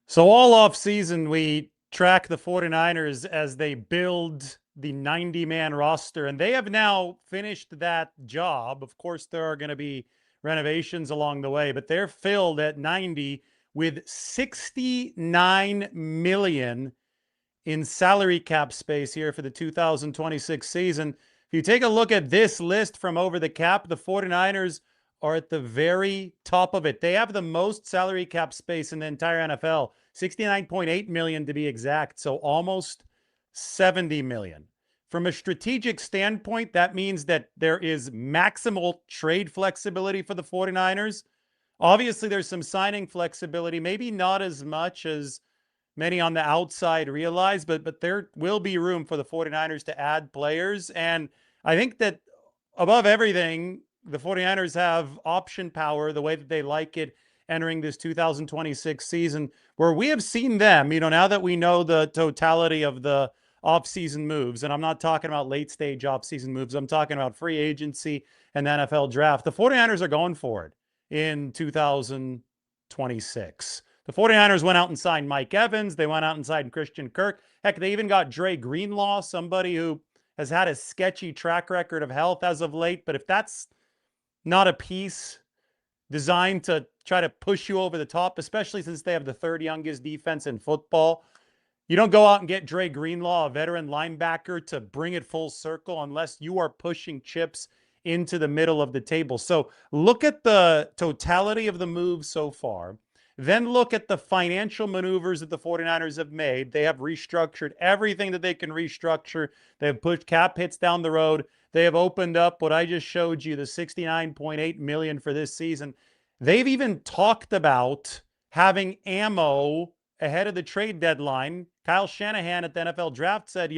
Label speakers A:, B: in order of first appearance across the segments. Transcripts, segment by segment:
A: So all off season, we track the 49ers as they build the 90-man roster, and they have now finished that job. Of course, there are going to be renovations along the way, but they're filled at 90 with 69 million in salary cap space here for the 2026 season. If you take a look at this list from over the cap, the 49ers are at the very top of it. They have the most salary cap space in the entire NFL, 69.8 million to be exact, so almost 70 million. From a strategic standpoint, that means that there is maximal trade flexibility for the 49ers. Obviously, there's some signing flexibility, maybe not as much as many on the outside realize, but there will be room for the 49ers to add players. And I think that above everything, the 49ers have option power the way that they like it entering this 2026 season, where we have seen them, now that we know the totality of the offseason moves, and I'm not talking about late stage offseason moves, I'm talking about free agency and the NFL draft. The 49ers are going for it in 2026. The 49ers went out and signed Mike Evans. They went out and signed Christian Kirk. Heck, they even got Dre Greenlaw, somebody who has had a sketchy track record of health as of late. But if that's not a piece designed to try to push you over the top, especially since they have the third youngest defense in football, you don't go out and get Dre Greenlaw, a veteran linebacker, to bring it full circle unless you are pushing chips into the middle of the table. So look at the totality of the moves so far. Then look at the financial maneuvers that the 49ers have made. They have restructured everything that they can restructure. They have pushed cap hits down the road. They have opened up what I just showed you, the 69.8 million for this season. They've even talked about having ammo ahead of the trade deadline. Kyle Shanahan at the NFL draft said,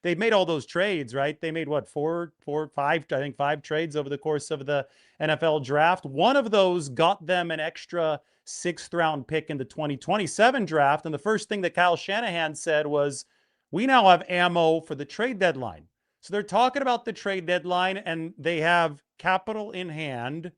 A: they've made all those trades, right? They made what, five trades over the course of the NFL draft. One of those got them an extra sixth round pick in the 2027 draft. And the first thing that Kyle Shanahan said was, we now have ammo for the trade deadline. So they're talking about the trade deadline, and they have capital in hand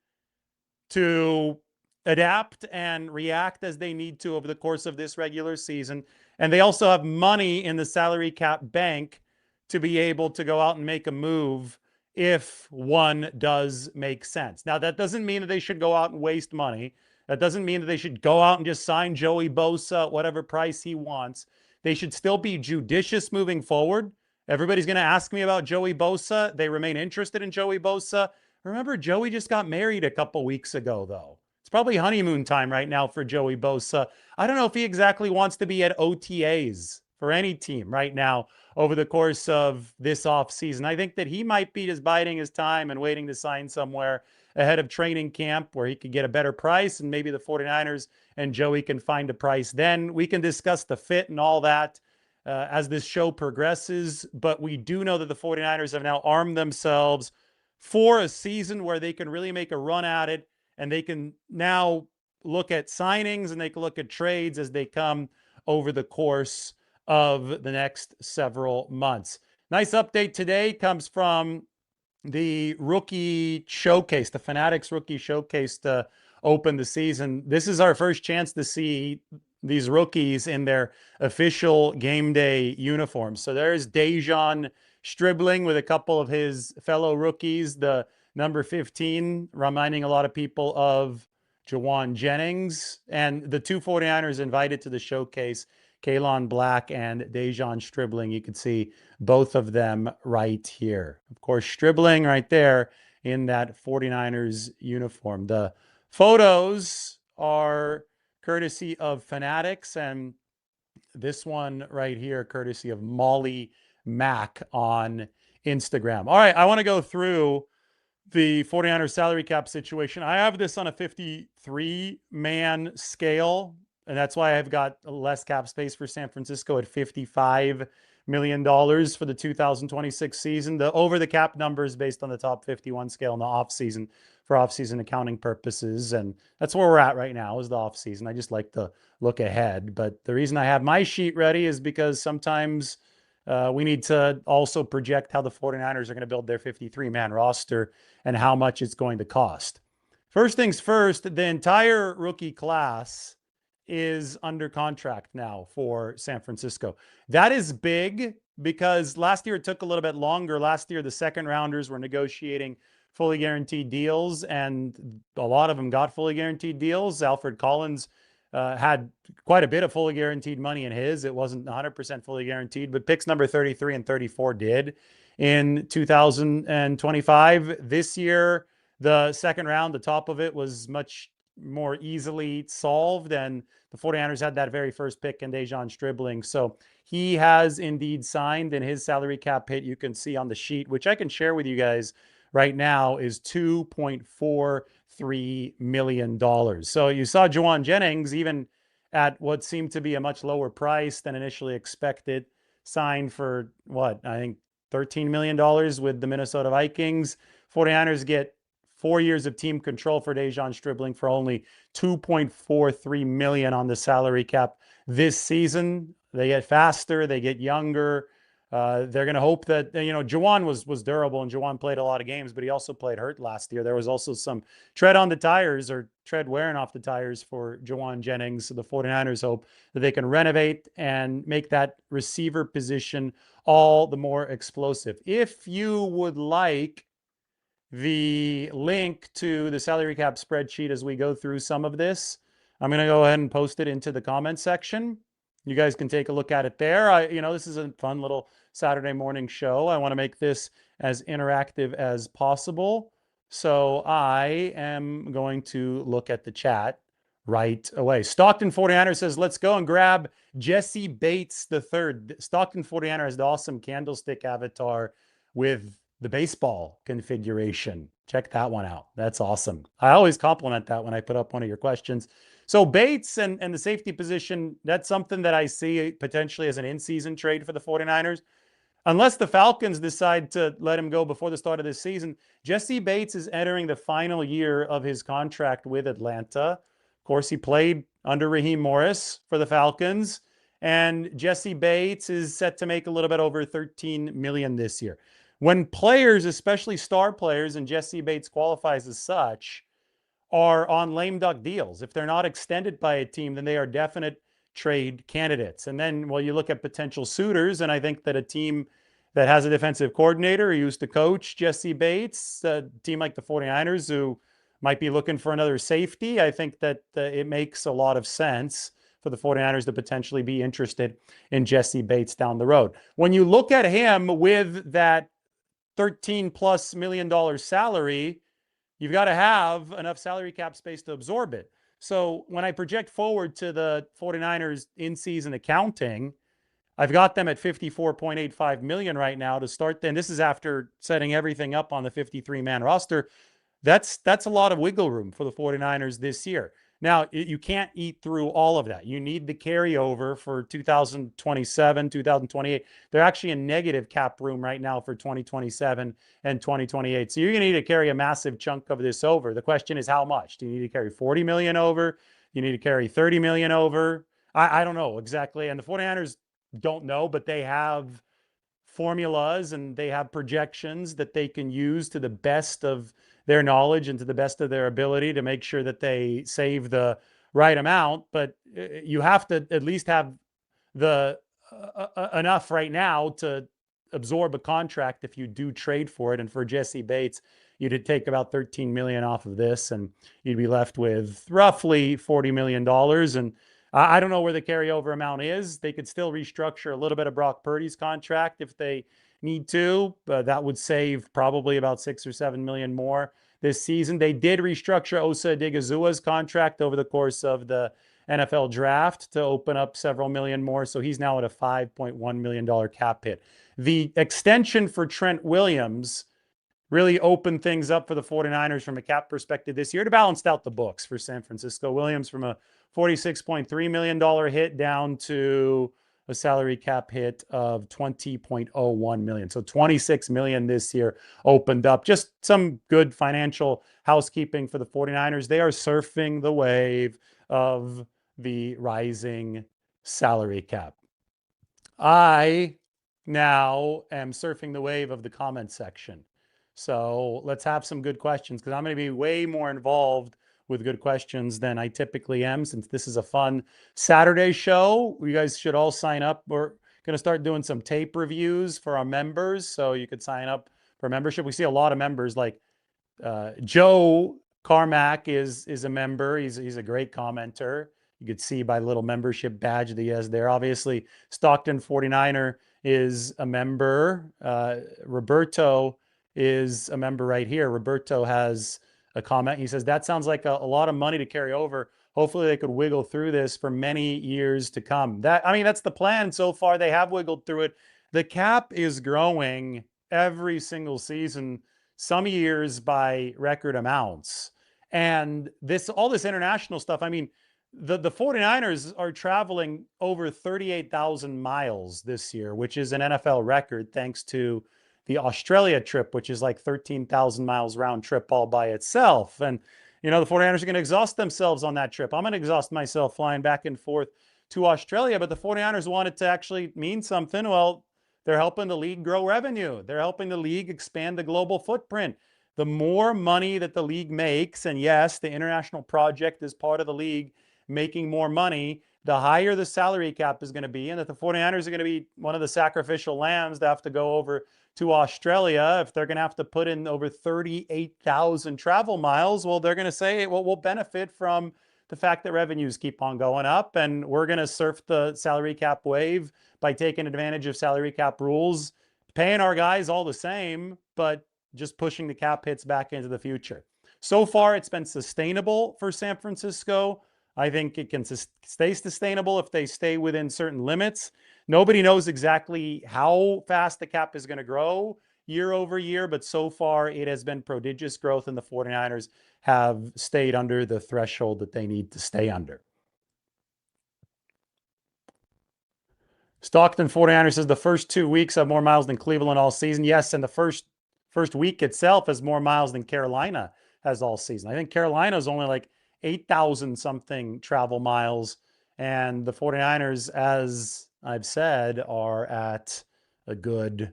A: to adapt and react as they need to over the course of this regular season. And they also have money in the salary cap bank to be able to go out and make a move if one does make sense. Now, that doesn't mean that they should go out and waste money. That doesn't mean that they should go out and just sign Joey Bosa at whatever price he wants. They should still be judicious moving forward. Everybody's going to ask me about Joey Bosa. They remain interested in Joey Bosa. Remember, Joey just got married a couple weeks ago, though. It's probably honeymoon time right now for Joey Bosa. I don't know if he exactly wants to be at OTAs for any team right now over the course of this offseason. I think that he might be just biding his time and waiting to sign somewhere ahead of training camp where he could get a better price, and maybe the 49ers and Joey can find a price. Then we can discuss the fit and all that as this show progresses. But we do know that the 49ers have now armed themselves for a season where they can really make a run at it, and they can now look at signings and they can look at trades as they come over the course of the next several months. Nice update today comes from the rookie showcase, the Fanatics rookie showcase to open the season. This is our first chance to see these rookies in their official game day uniforms. So there's Dejon Stribling with a couple of his fellow rookies, the number 15, reminding a lot of people of Jawan Jennings, and the two 49ers invited to the showcase, Kalon Black and Dejon Stribling. You can see both of them right here. Of course, Stribling right there in that 49ers uniform. The photos are courtesy of Fanatics, and this one right here, courtesy of Molly Mack on Instagram. All right, I want to go through the 49ers salary cap situation. I have this on a 53-man scale, and that's why I've got less cap space for San Francisco at $55 million for the 2026 season. The over the cap numbers based on the top 51 scale in the offseason for offseason accounting purposes. And that's where we're at right now is the offseason. I just like to look ahead. But the reason I have my sheet ready is because sometimes we need to also project how the 49ers are going to build their 53-man roster and how much it's going to cost. First things first, the entire rookie class is under contract now for San Francisco. That is big because last year it took a little bit longer. Last year, the second rounders were negotiating fully guaranteed deals, and a lot of them got fully guaranteed deals. Alfred Collins had quite a bit of fully guaranteed money in his. It wasn't 100% fully guaranteed, but picks number 33 and 34 did in 2025. This year, the second round, the top of it was much more easily solved, and the 49ers had that very first pick in Dejan Stribling. So he has indeed signed, and his salary cap hit, you can see on the sheet, which I can share with you guys right now, is $2.43 million. So you saw Jauan Jennings, even at what seemed to be a much lower price than initially expected, signed for what, I think $13 million with the Minnesota Vikings. 49ers get 4 years of team control for Dejan Stribling for only $2.43 million on the salary cap this season. They get faster, they get younger. They're going to hope that, Jauan was durable, and Jauan played a lot of games, but he also played hurt last year. There was also some tread on the tires, or tread wearing off the tires, for Jauan Jennings. So the 49ers hope that they can renovate and make that receiver position all the more explosive. If you would like the link to the salary cap spreadsheet as we go through some of this, I'm going to go ahead and post it into the comment section. You guys can take a look at it there. This is a fun little Saturday morning show. I want to make this as interactive as possible. So I am going to look at the chat right away. Stockton 49er says, let's go and grab Jesse Bates the third. Stockton 49er has the awesome candlestick avatar with the baseball configuration. Check that one out. That's awesome. I always compliment that when I put up one of your questions. So Bates and the safety position, that's something that I see potentially as an in-season trade for the 49ers. Unless the Falcons decide to let him go before the start of this season, Jesse Bates is entering the final year of his contract with Atlanta. Of course, he played under Raheem Morris for the Falcons, and Jesse Bates is set to make a little bit over $13 million this year. When players, especially star players, and Jesse Bates qualifies as such, are on lame duck deals, if they're not extended by a team, then they are definite trade candidates. And then, well, you look at potential suitors, and I think that a team that has a defensive coordinator who used to coach Jesse Bates, a team like the 49ers who might be looking for another safety, I think that it makes a lot of sense for the 49ers to potentially be interested in Jesse Bates down the road. When you look at him with that $13+ million salary, you've got to have enough salary cap space to absorb it. So when I project forward to the 49ers in-season accounting, I've got them at $54.85 million right now to start. Then this is after setting everything up on the 53-man roster. That's a lot of wiggle room for the 49ers this year. Now, you can't eat through all of that. You need the carryover for 2027, 2028. They're actually in negative cap room right now for 2027 and 2028. So you're going to need to carry a massive chunk of this over. The question is how much? Do you need to carry 40 million over? You need to carry 30 million over? I don't know exactly. And the 49ers don't know, but they have formulas and they have projections that they can use to the best of their knowledge and to the best of their ability to make sure that they save the right amount. But you have to at least have the enough right now to absorb a contract if you do trade for it. And for Jesse Bates, you'd take about $13 million off of this, and you'd be left with roughly $40 million. And I don't know where the carryover amount is. They could still restructure a little bit of Brock Purdy's contract if they need to, but that would save probably about 6 or 7 million more this season. They did restructure Osa Odighizuwa's contract over the course of the NFL draft to open up several million more. So he's now at a $5.1 million cap hit. The extension for Trent Williams really opened things up for the 49ers from a cap perspective this year to balance out the books for San Francisco. Williams from a $46.3 million hit down to a salary cap hit of $20.01 million. So $26 million this year opened up. Just some good financial housekeeping for the 49ers. They are surfing the wave of the rising salary cap. I now am surfing the wave of the comment section. So let's have some good questions, because I'm going to be way more involved with good questions than I typically am, since this is a fun Saturday show. You guys should all sign up. We're going to start doing some tape reviews for our members, so you could sign up for membership. We see a lot of members, like Joe Carmack is a member. He's a great commenter. You could see by the little membership badge that he has there. Obviously, Stockton 49er is a member. Roberto is a member right here. Roberto has a comment. He says, that sounds like a lot of money to carry over. Hopefully they could wiggle through this for many years to come. That's the plan. So far, they have wiggled through it. The cap is growing every single season, some years by record amounts. And all this international stuff, the 49ers are traveling over 38,000 miles this year, which is an NFL record, thanks to the Australia trip, which is like 13,000 miles round trip all by itself. And, the 49ers are going to exhaust themselves on that trip. I'm going to exhaust myself flying back and forth to Australia, but the 49ers want it to actually mean something. Well, they're helping the league grow revenue. They're helping the league expand the global footprint. The more money that the league makes, and yes, the international project is part of the league making more money, the higher the salary cap is going to be, and that the 49ers are going to be one of the sacrificial lambs that have to go over to Australia. If they're going to have to put in over 38,000 travel miles, well, they're going to say, well, we'll benefit from the fact that revenues keep on going up, and we're going to surf the salary cap wave by taking advantage of salary cap rules, paying our guys all the same, but just pushing the cap hits back into the future. So far, it's been sustainable for San Francisco. I think it can stay sustainable if they stay within certain limits. Nobody knows exactly how fast the cap is going to grow year over year, but so far it has been prodigious growth, and the 49ers have stayed under the threshold that they need to stay under. Stockton 49ers says the first 2 weeks have more miles than Cleveland all season. Yes, and the first week itself has more miles than Carolina has all season. I think Carolina is only like 8,000 something travel miles, and the 49ers, as I've said, are at a good,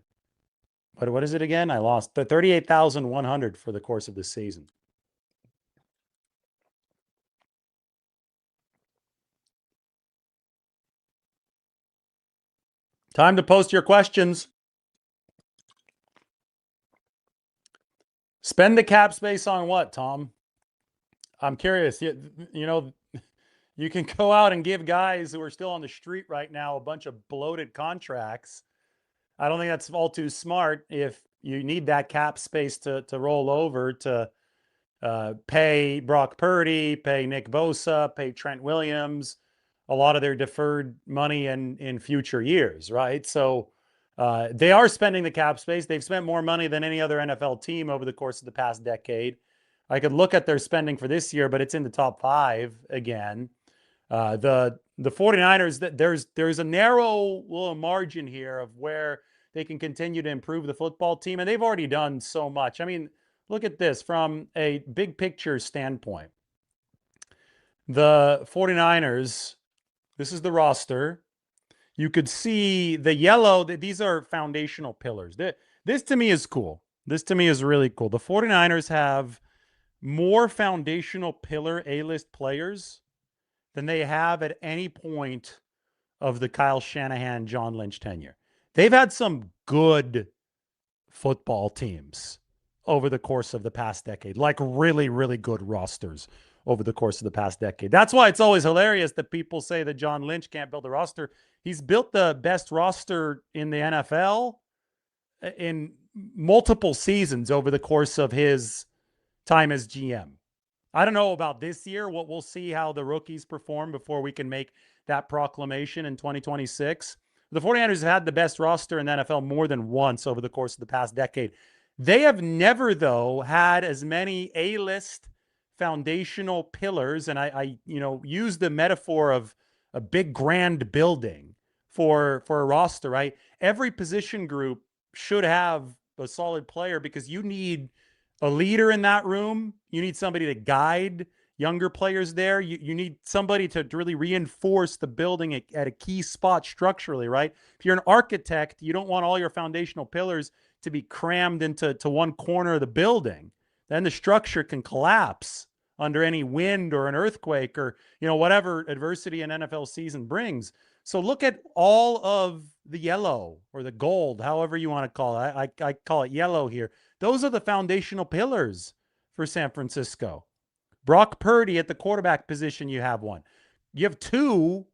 A: what is it again? I lost the 38,100 for the course of the season. Time to post your questions. Spend the cap space on what, Tom? I'm curious. You can go out and give guys who are still on the street right now a bunch of bloated contracts. I don't think that's all too smart if you need that cap space to roll over to pay Brock Purdy, pay Nick Bosa, pay Trent Williams, a lot of their deferred money in future years, right? So they are spending the cap space. They've spent more money than any other NFL team over the course of the past decade. I could look at their spending for this year, but it's in the top 5 again. The 49ers, there's a narrow little margin here of where they can continue to improve the football team, and they've already done so much. Look at this from a big picture standpoint. The 49ers, this is the roster. You could see the yellow, these are foundational pillars. This to me is cool. This to me is really cool. The 49ers have more foundational pillar A-list players than they have at any point of the Kyle Shanahan, John Lynch tenure. They've had some good football teams over the course of the past decade, like really, really good rosters over the course of the past decade. That's why it's always hilarious that people say that John Lynch can't build a roster. He's built the best roster in the NFL in multiple seasons over the course of his time as GM. I don't know about this year. We'll see how the rookies perform before we can make that proclamation in 2026. The 49ers have had the best roster in the NFL more than once over the course of the past decade. They have never, though, had as many A-list foundational pillars, and I use the metaphor of a big grand building for a roster, right? Every position group should have a solid player because you need a leader in that room. You need somebody to guide younger players there. You need somebody to really reinforce the building at a key spot structurally, right? If you're an architect, you don't want all your foundational pillars to be crammed into one corner of the building. Then the structure can collapse under any wind or an earthquake or, whatever adversity an NFL season brings. So look at all of the yellow or the gold, however you want to call it. I call it yellow here. Those are the foundational pillars for San Francisco. Brock Purdy at the quarterback position, you have one. You have two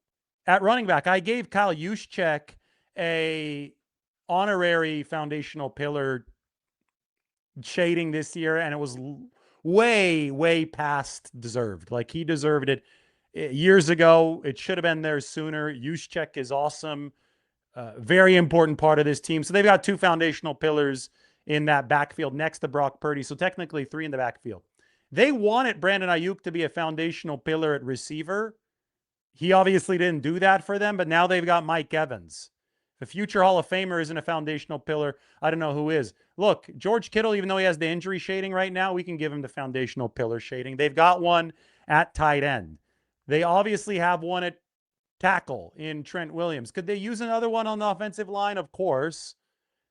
A: at running back. I gave Kyle Juszczyk a honorary foundational pillar shading this year, and it was way, way past deserved. Like, he deserved it years ago. It should have been there sooner. Juszczyk is awesome. Very important part of this team. So they've got two foundational pillars in that backfield next to Brock Purdy. So technically 3 in the backfield. They wanted Brandon Aiyuk to be a foundational pillar at receiver. He obviously didn't do that for them, but now they've got Mike Evans. If a future Hall of Famer isn't a foundational pillar, I don't know who is. Look, George Kittle, even though he has the injury shading right now, we can give him the foundational pillar shading. They've got one at tight end. They obviously have one at tackle in Trent Williams. Could they use another one on the offensive line? Of course.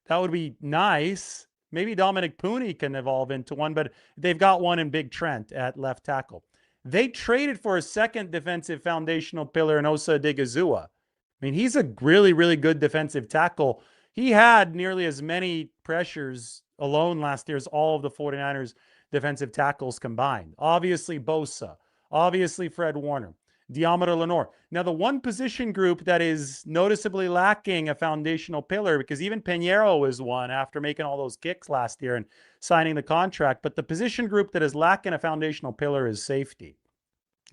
A: That would be nice. Maybe Dominic Pooney can evolve into one, but they've got one in Big Trent at left tackle. They traded for a second defensive foundational pillar in Osa Odigizua. I mean, he's a really, really good defensive tackle. He had nearly as many pressures alone last year as all of the 49ers defensive tackles combined. Obviously, Bosa. Obviously, Fred Warner. Diamante Lenore. Now, the one position group that is noticeably lacking a foundational pillar, because even Pinheiro is one after making all those kicks last year and signing the contract, but the position group that is lacking a foundational pillar is safety.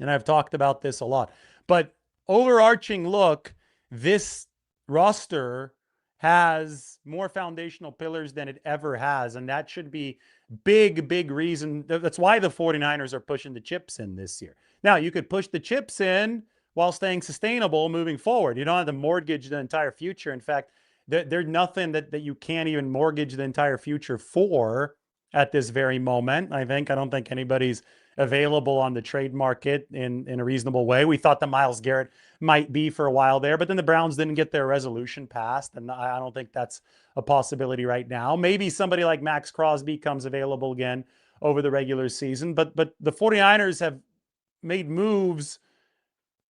A: And I've talked about this a lot. But overarching look, this roster has more foundational pillars than it ever has, and that should be big reason. That's why the 49ers are pushing the chips in this year. Now, you could push the chips in while staying sustainable moving forward. You don't have to mortgage the entire future. In fact, there's nothing that you can't even mortgage the entire future for at this very moment. I don't think anybody's available on the trade market in a reasonable way. We thought that Myles Garrett might be for a while there, but then the Browns didn't get their resolution passed, and I don't think that's a possibility right now. Maybe somebody like Max Crosby comes available again over the regular season, but the 49ers have made moves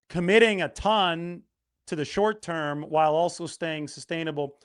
A: committing a ton to the short term while also staying sustainable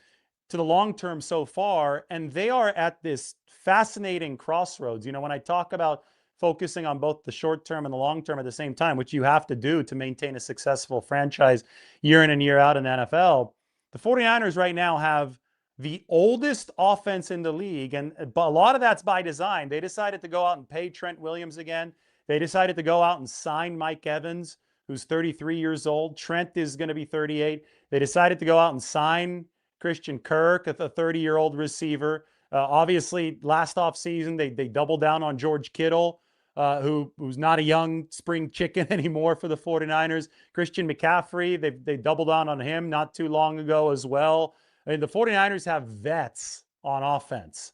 A: to the long term so far. And they are at this fascinating crossroads. When I talk about focusing on both the short term and the long term at the same time, which you have to do to maintain a successful franchise year in and year out in the NFL, the 49ers right now have the oldest offense in the league. And a lot of that's by design. They decided to go out and pay Trent Williams again. They decided to go out and sign Mike Evans, who's 33 years old. Trent is going to be 38. They decided to go out and sign Christian Kirk, a 30-year-old receiver. Obviously, last offseason, they doubled down on George Kittle, who's not a young spring chicken anymore for the 49ers. Christian McCaffrey, they doubled down on him not too long ago as well. I mean, the 49ers have vets on offense.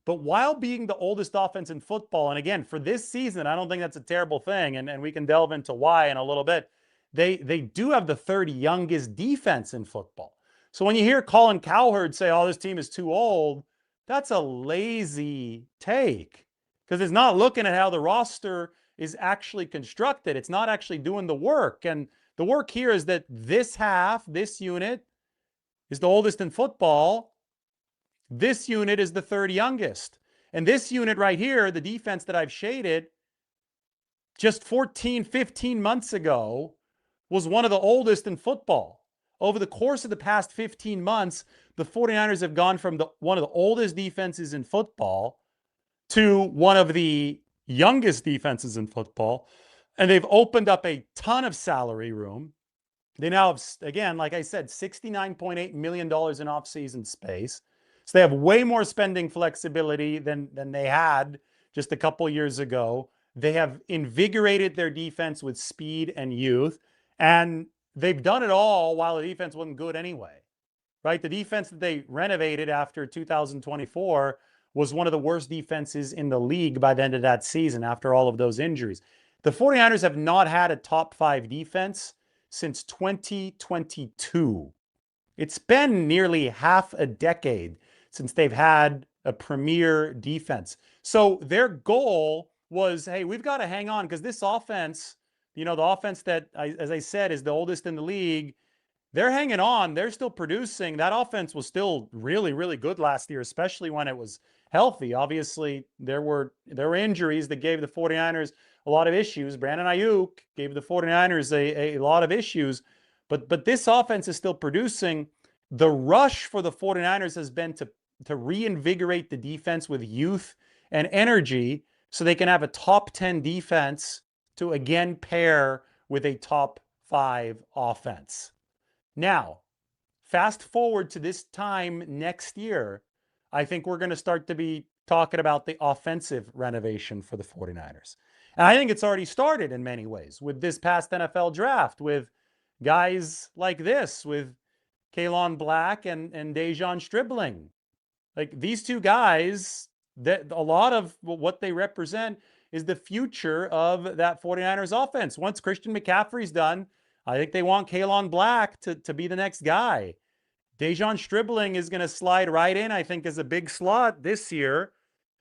A: But while being the oldest offense in football, and again, for this season, I don't think that's a terrible thing, and we can delve into why in a little bit, they do have the third youngest defense in football. So when you hear Colin Cowherd say, oh, this team is too old, that's a lazy take, because it's not looking at how the roster is actually constructed. It's not actually doing the work. And the work here is that this unit is the oldest in football. This unit is the third youngest. And this unit right here, the defense that I've shaded, just 14, 15 months ago, was one of the oldest in football. Over the course of the past 15 months, the 49ers have gone from one of the oldest defenses in football to one of the youngest defenses in football. And they've opened up a ton of salary room. They now have, again, like I said, $69.8 million in offseason space. So they have way more spending flexibility than they had just a couple years ago. They have invigorated their defense with speed and youth, and they've done it all while the defense wasn't good anyway, right? The defense that they renovated after 2024 was one of the worst defenses in the league by the end of that season after all of those injuries. The 49ers have not had a top 5 defense since 2022. It's been nearly half a decade since they've had a premier defense. So their goal was, hey, we've got to hang on because this offense, the offense that, as I said, is the oldest in the league, they're hanging on. They're still producing. That offense was still really, really good last year, especially when it was healthy. Obviously, there were injuries that gave the 49ers a lot of issues. Brandon Aiyuk gave the 49ers a lot of issues. But this offense is still producing. The rush for the 49ers has been to reinvigorate the defense with youth and energy so they can have a top 10 defense to again pair with a top 5 offense. Now, fast forward to this time next year, I think we're going to start to be talking about the offensive renovation for the 49ers. And I think it's already started in many ways with this past NFL draft, with guys like this, with Kalon Black and Dejon Stribling. Like these two guys, that a lot of what they represent is the future of that 49ers offense. Once Christian McCaffrey's done, I think they want Kalon Black to be the next guy. Dejon Stribling is going to slide right in, I think, as a big slot this year.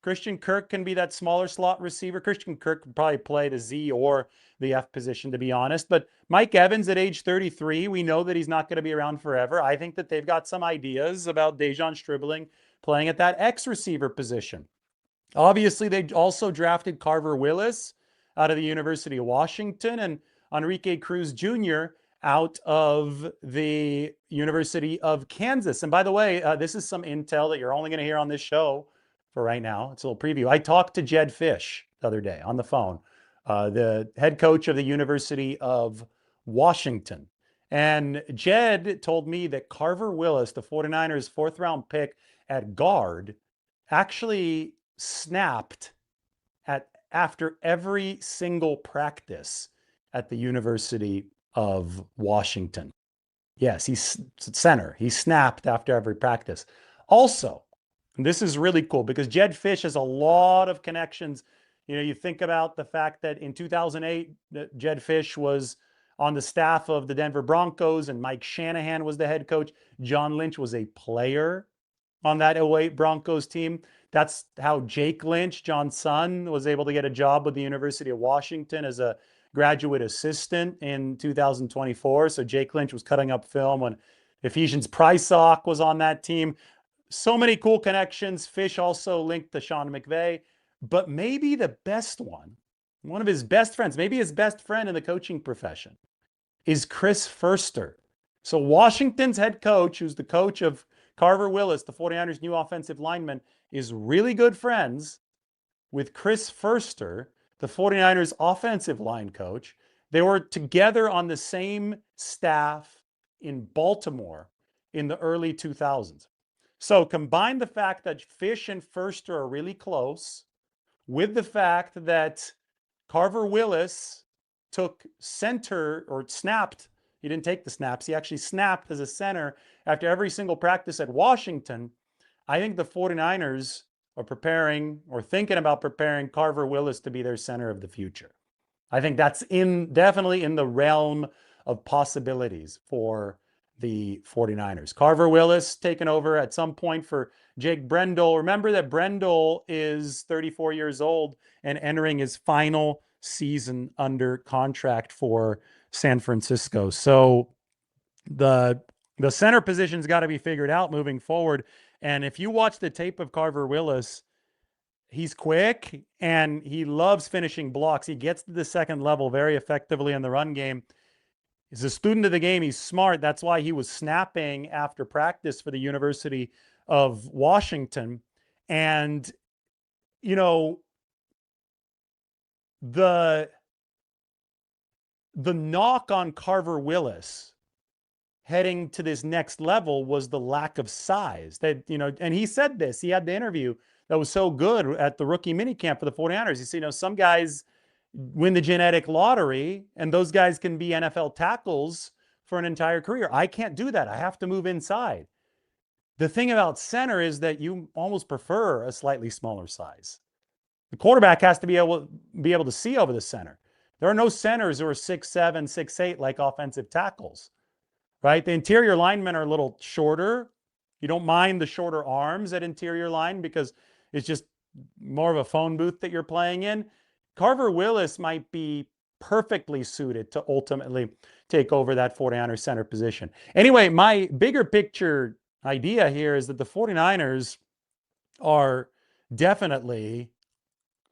A: Christian Kirk can be that smaller slot receiver. Christian Kirk could probably play the Z or the F position, to be honest. But Mike Evans at age 33, we know that he's not going to be around forever. I think that they've got some ideas about Dejon Stribling playing at that X receiver position. Obviously, they also drafted Carver Willis out of the University of Washington and Enrique Cruz Jr. out of the University of Kansas. And by the way, this is some intel that you're only going to hear on this show for right now. It's a little preview. I talked to Jed Fish the other day on the phone, the head coach of the University of Washington. And Jed told me that Carver Willis, the 49ers' fourth-round pick at guard, actually snapped after every single practice at the University of Washington. Yes, he's center. He snapped after every practice. Also, this is really cool because Jed Fish has a lot of connections. You think about the fact that in 2008, Jed Fish was on the staff of the Denver Broncos and Mike Shanahan was the head coach. John Lynch was a player on that 08 Broncos team. That's how Jake Lynch, John's son, was able to get a job with the University of Washington as a graduate assistant in 2024. So Jake Lynch was cutting up film when Ephesians Prysock was on that team. So many cool connections. Fish also linked to Sean McVay. But maybe the best one of his best friends, maybe his best friend in the coaching profession, is Chris Furster. So Washington's head coach, who's the coach of Carver Willis, the 49ers' new offensive lineman, is really good friends with Chris Furster, the 49ers offensive line coach. They were together on the same staff in Baltimore in the early 2000s. So combine the fact that Fish and Furster are really close with the fact that Carver Willis took center or snapped. He didn't take the snaps. He actually snapped as a center after every single practice at Washington. I think the 49ers are preparing or thinking about preparing Carver Willis to be their center of the future. I think that's definitely in the realm of possibilities for the 49ers. Carver Willis taking over at some point for Jake Brendel. Remember that Brendel is 34 years old and entering his final season under contract for San Francisco. So the center position's got to be figured out moving forward. And if you watch the tape of Carver Willis, he's quick and he loves finishing blocks. He gets to the second level very effectively in the run game. He's a student of the game. He's smart. That's why he was snapping after practice for the University of Washington. And, the knock on Carver Willis heading to this next level was the lack of size. That, and he said this. He had the interview that was so good at the rookie minicamp for the 49ers. He said, some guys win the genetic lottery and those guys can be NFL tackles for an entire career. I can't do that. I have to move inside. The thing about center is that you almost prefer a slightly smaller size. The quarterback has to be able to see over the center. There are no centers who are 6'7", 6'8", like offensive tackles, right? The interior linemen are a little shorter. You don't mind the shorter arms at interior line because it's just more of a phone booth that you're playing in. Carver Willis might be perfectly suited to ultimately take over that 49ers center position. Anyway, my bigger picture idea here is that the 49ers are definitely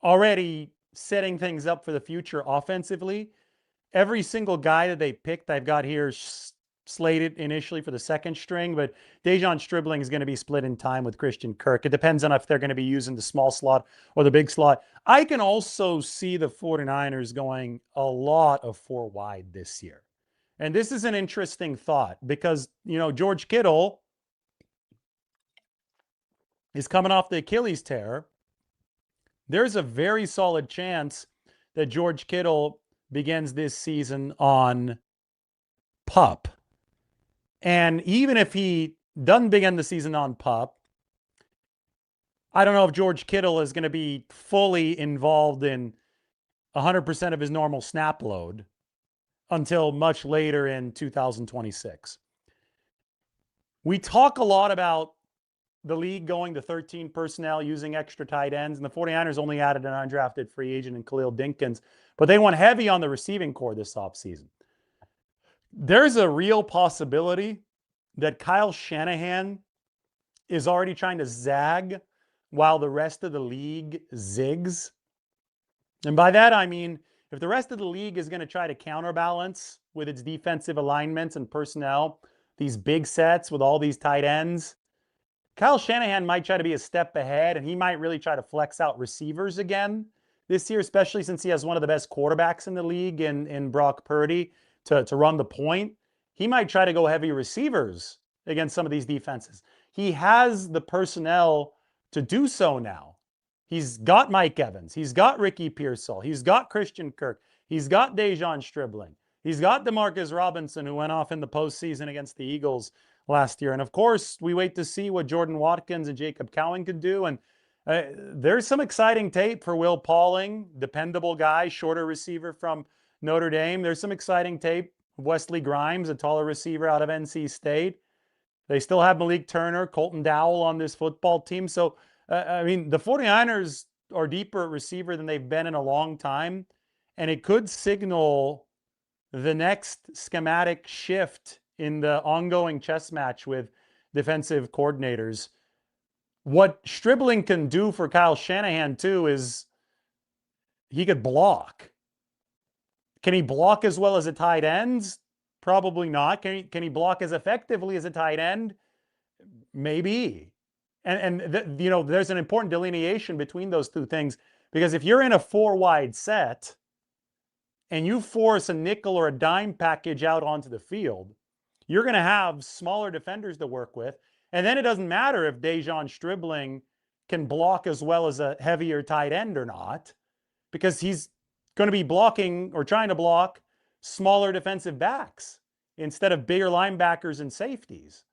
A: already setting things up for the future offensively. Every single guy that they picked, I've got here slated initially for the second string, but Dejon Stribling is going to be split in time with Christian Kirk. It depends on if they're going to be using the small slot or the big slot. I can also see the 49ers going a lot of four wide this year. And this is an interesting thought because, George Kittle is coming off the Achilles tear. There's a very solid chance that George Kittle begins this season on PUP. And even if he doesn't begin the season on PUP, I don't know if George Kittle is going to be fully involved in 100% of his normal snap load until much later in 2026. We talk a lot about the league going to 13 personnel using extra tight ends, and the 49ers only added an undrafted free agent in Khalil Dinkins, but they went heavy on the receiving core this offseason. There's a real possibility that Kyle Shanahan is already trying to zag while the rest of the league zigs. And by that, I mean, if the rest of the league is going to try to counterbalance with its defensive alignments and personnel, these big sets with all these tight ends, Kyle Shanahan might try to be a step ahead, and he might really try to flex out receivers again this year, especially since he has one of the best quarterbacks in the league in Brock Purdy to run the point. He might try to go heavy receivers against some of these defenses. He has the personnel to do so now. He's got Mike Evans. He's got Ricky Pearsall. He's got Christian Kirk. He's got Dejon Stribling. He's got Demarcus Robinson, who went off in the postseason against the Eagles last year. And of course, we wait to see what Jordan Watkins and Jacob Cowan could do. And there's some exciting tape for Will Pauling, dependable guy, shorter receiver from Notre Dame. There's some exciting tape. Wesley Grimes, a taller receiver out of NC State. They still have Malik Turner, Colton Dowell on this football team. So, the 49ers are deeper at receiver than they've been in a long time. And it could signal the next schematic shift in the ongoing chess match with defensive coordinators. What Stribling can do for Kyle Shanahan, too, is he could block. Can he block as well as a tight end? Probably not. Can he block as effectively as a tight end? Maybe. And there's an important delineation between those two things, because if you're in a four wide set and you force a nickel or a dime package out onto the field, you're going to have smaller defenders to work with. And then it doesn't matter if Dejon Stribling can block as well as a heavier tight end or not, because he's going to be blocking or trying to block smaller defensive backs instead of bigger linebackers and safeties,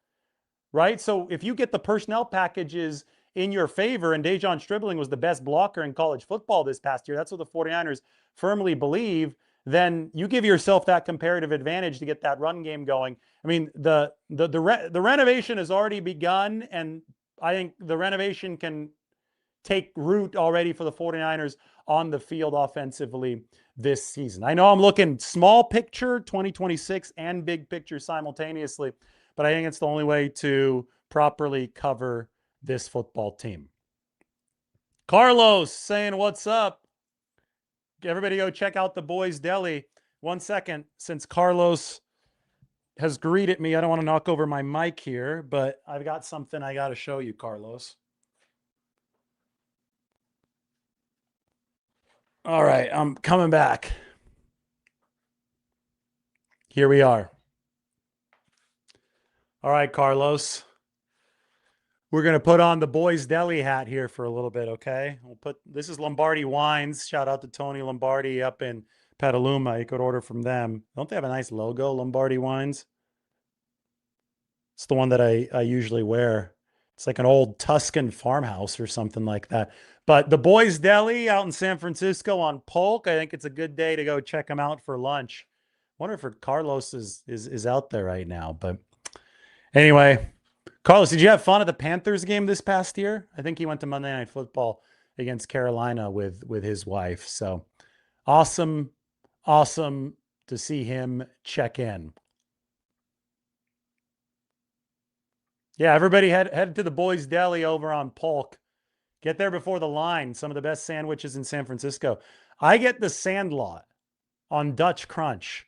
A: right? So if you get the personnel packages in your favor, and Dejon Stribling was the best blocker in college football this past year, that's what the 49ers firmly believe, then you give yourself that comparative advantage to get that run game going. I mean, the renovation has already begun, and I think the renovation can take root already for the 49ers on the field offensively this season. I know I'm looking small picture 2026 and big picture simultaneously, but I think it's the only way to properly cover this football team. Carlos saying, what's up? Everybody go check out the Boys Deli. 1 second, since Carlos has greeted me, I don't want to knock over my mic here, but I've got something I got to show you, Carlos. All right, I'm coming back. Here we are. All right, Carlos. We're going to put on the Boys Deli hat here for a little bit, okay? This is Lombardi Wines. Shout out to Tony Lombardi up in Petaluma. You could order from them. Don't they have a nice logo, Lombardi Wines? It's the one that I usually wear. It's like an old Tuscan farmhouse or something like that. But the Boys Deli out in San Francisco on Polk, I think it's a good day to go check them out for lunch. Wonder if Carlos is out there right now. But anyway, Carlos, did you have fun at the Panthers game this past year? I think he went to Monday Night Football against Carolina with his wife. So Awesome, awesome to see him check in. Yeah, everybody head to the Boys Deli over on Polk. Get there before the line. Some of the best sandwiches in San Francisco. I get the Sandlot on Dutch Crunch.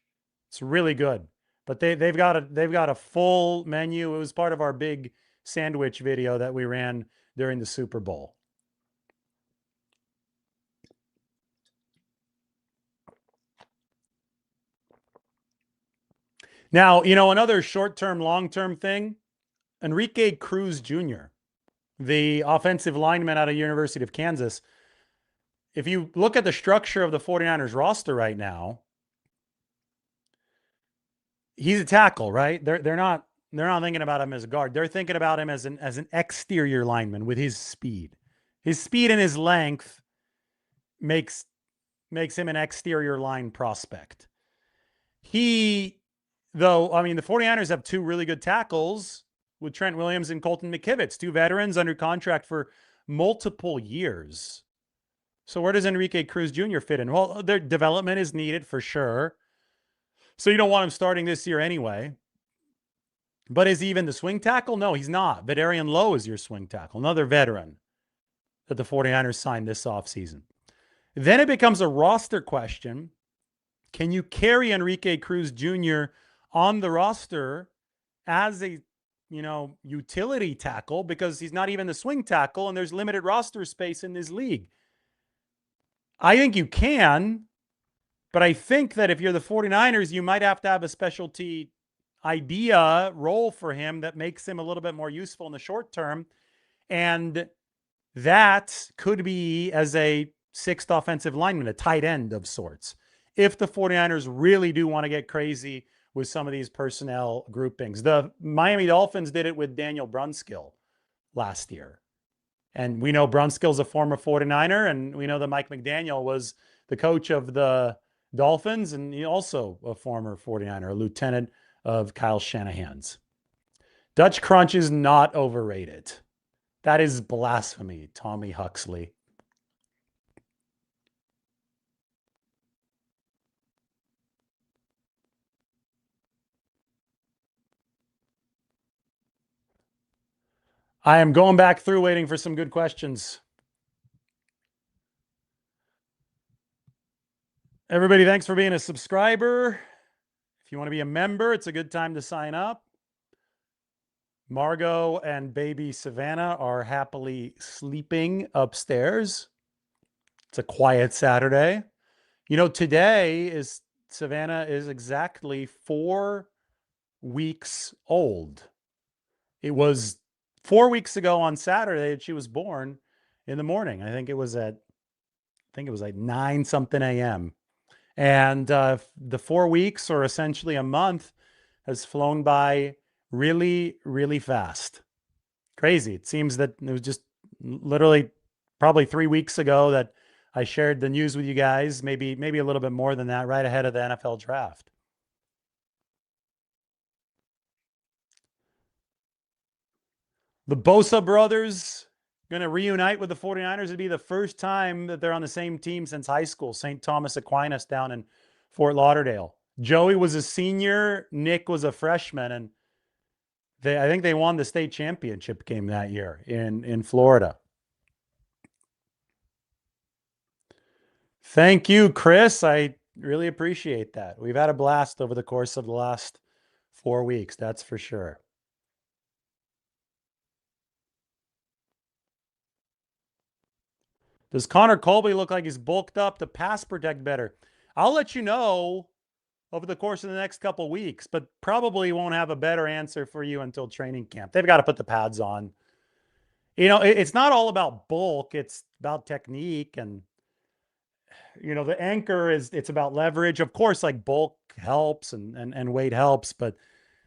A: It's really good. But they've got a full menu. It was part of our big sandwich video that we ran during the Super Bowl. Now, another short-term, long-term thing, Enrique Cruz Jr., the offensive lineman out of University of Kansas. If you look at the structure of the 49ers roster right now, he's a tackle, right? They're not thinking about him as a guard. They're thinking about him as an exterior lineman with his speed. His speed and his length makes makes him an exterior line prospect. He though, I mean, the 49ers have two really good tackles with Trent Williams and Colton McKivitz, two veterans under contract for multiple years. So where does Enrique Cruz Jr. fit in? Well, their development is needed for sure. So you don't want him starting this year anyway. But is he even the swing tackle? No, he's not. Vederian Lowe is your swing tackle, another veteran that the 49ers signed this offseason. Then it becomes a roster question. Can you carry Enrique Cruz Jr. on the roster as a utility tackle, because he's not even the swing tackle and there's limited roster space in this league? I think you can, but I think that if you're the 49ers, you might have to have a specialty idea role for him that makes him a little bit more useful in the short term. And that could be as a sixth offensive lineman, a tight end of sorts, if the 49ers really do want to get crazy with some of these personnel groupings. The Miami Dolphins did it with Daniel Brunskill last year. And we know Brunskill's a former 49er, and we know that Mike McDaniel was the coach of the Dolphins, and he also a former 49er, a lieutenant of Kyle Shanahan's. Dutch Crunch is not overrated. That is blasphemy, Tommy Huxley. I am going back through waiting for some good questions. Everybody, thanks for being a subscriber. If you want to be a member, it's a good time to sign up. Margot and baby Savannah are happily sleeping upstairs. It's a quiet Saturday. Today is Savannah is exactly 4 weeks old. It was 4 weeks ago on Saturday that she was born in the morning. I think it was like 9 something a.m. And the 4 weeks, or essentially a month, has flown by really, really fast. Crazy. It seems that it was just literally probably 3 weeks ago that I shared the news with you guys, maybe a little bit more than that, right ahead of the NFL draft. The Bosa brothers going to reunite with the 49ers. It'd be the first time that they're on the same team since high school, St. Thomas Aquinas down in Fort Lauderdale. Joey was a senior, Nick was a freshman, and I think they won the state championship game that year in Florida. Thank you, Chris. I really appreciate that. We've had a blast over the course of the last 4 weeks, that's for sure. Does Connor Colby look like he's bulked up to pass protect better? I'll let you know over the course of the next couple weeks, but probably won't have a better answer for you until training camp. They've got to put the pads on. It's not all about bulk. It's about technique, and the anchor it's about leverage. Of course, like bulk helps and weight helps, but